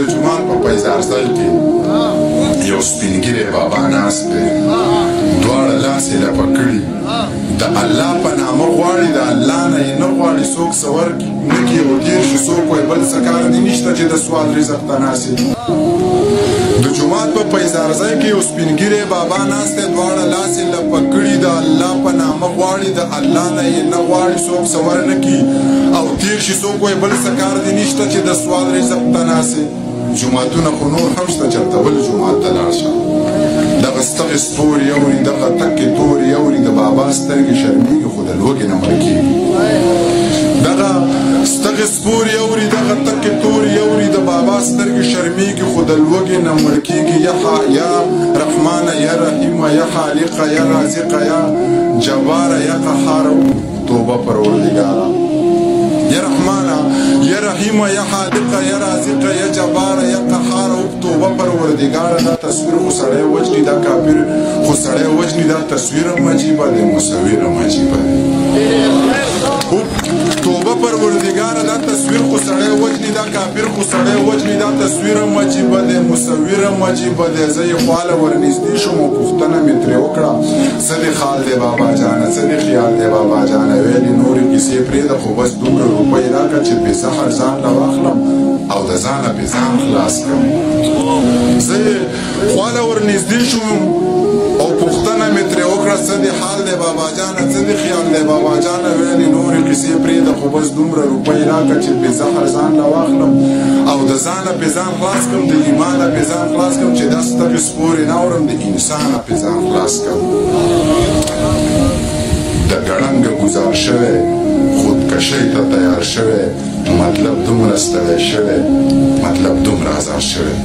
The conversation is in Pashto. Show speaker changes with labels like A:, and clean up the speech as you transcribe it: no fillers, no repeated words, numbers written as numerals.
A: د جومات په پیزارځای کې یو سپین ږیری بابا ناست دی، دواړه لاس یې لپه کړي، د الله په نامه غواړي، د الله نه یې نه غواړي څوک څه ورکړي نه کړي او تېر شي. څوک وایي بل څه کار دې نشته چې د سوال رزق ته ناست یې. د جومات په پیزارځای کې یو سپین ږیری بابا ناست دی، دواړه لاس یې لپه کړي، د الله په نامه غواړي، د الله نه یې نه غواړي څوک څه ورنه کړي او تېر شي. څوک وایي بل څه کار دې نشته چې د سوال رزق ته ناست یې. جوماتونه خو نور هم شته، چېرته بل جومات ته لاړ شه، دغه ستغې ستوري اوري، دغه تکې توري اوري، د بابا سترګې شرمېږي خو د لوږې نه مړ کېږي. دغه ستغې سپوري اوري، دغه تکې توري اوري، د بابا سترګې شرمېږي خو د لوږې نه مړ کېږي. یا رحمانه یا رحیمه یا خالقه یا رازقه یا جباره یا قهاره، توبه پروردګاره. یا رحمانه یا رحیمه یا خالقه یا رازقه یا جباره یا قهاره، توبه پروردګاره. دا تصویر خو سړی وجني، دا کافر خو سړی وجني، دا تصویر هم عجیبه دی، مصور هم عجیبه دی. توبه پروردګاره، دا تصویر خو سړی وجني، دا کافر خو سړی وجني، دا تصویر هم عجیبه دی، مصور هم عجیبه دی. زه یې خواله ورنږدې شوم او پوښتنه مې ترې وکړه، څه دې خال دی بابا جانه، څه دې خیال دی بابا جانه. ویلې نورې کیسې پرېږده، خو بس دومره روپۍ راکړه چې بې زهر ځان له واخلم او د ځانه پې ځان خلاص کړم. زه یې خواله ورنږدې شوم او پوښتنه مې ترې وکړه، څه دې حال دی بابا جانه، څه دې خیال دی بابا جانه. ویلې نورې کیسې پرېږده، خو بس دومره روپۍ راکړه چې بې زهر ځان له واخلم او د ځانه پې ځان خلاص کړم، د ایمانه پې ځان خلاص کړم، چې دا ستغې سپورې نه اورم، د انسانه پې ځان خلاص کړم. د ګړنګه ګزار شوی، خودکشۍ ته تیار شوی، مطلب دومره ستړی شوی، مطلب دومره ازار شوی.